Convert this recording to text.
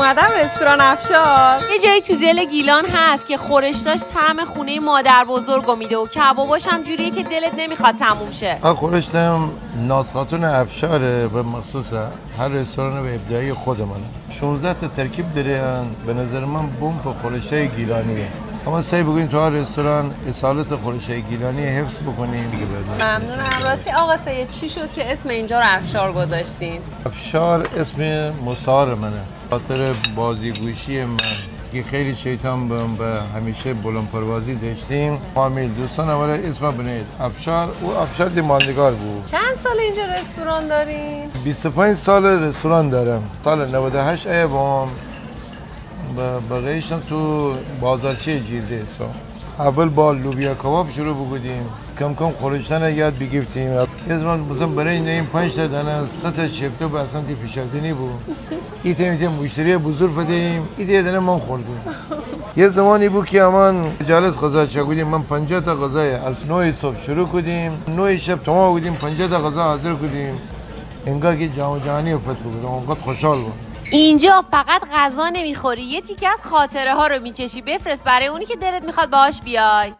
اومدم رستوران افشار. یه جایی تو دل گیلان هست که خورشتاش طعم خونه مادر بزرگو میده و کباباش هم جوریه که دلت نمیخواد تموم شه. خورشتم ناز خاتون افشاره به مخصوصه. هر رستوران به ابداعی خودمونه. 16 تا ترکیب دارن. به نظر من بوم خورشته گیلانیه. اما سعی بگوین تو هر رستوران اصالت خورشته گیلانی حفظ بکنیم دیگه. ممنونم. راستی آقا سید چی شد که اسم اینجا رو افشار گذاشتین؟ افشار اسم مستعار منه. خاطر بازیگوشی من که خیلی شیطان بودم و همیشه بلند پروازی داشتیم. فامیل دوستان اولا اسم بنید افشار. او افشار دیماندگار بود. چند سال اینجا رستوران دارین؟ 25 سال رستوران دارم. سال 98 ایوام بقیه‌شون تو بازارچه جیلده اول با لوبیا کباب شروع بگودیم. کم کم خورشتن یاد بگیفتیم. یه زمان مثلا برای این 5 تا دانه 3 تا چپتو به اصلا تی فشاردنی بود. این تیم مشتری بزرگ بدیم. این دانه من خوردیم. یه زمانی بود که امان جالس غذا چگودیم. من 50 تا غذای از 9 صبح شروع کردیم. 9 شب تمام بودیم. 50 تا غذا حاضر کردیم. انگار که جام جهانی افت بودیم. اونقدر خوشحال بود. اینجا فقط غذا نمیخوری، یه تیکه از خاطره ها رو میچشی. بفرست برای اونی که دلت میخواد باهاش بیای.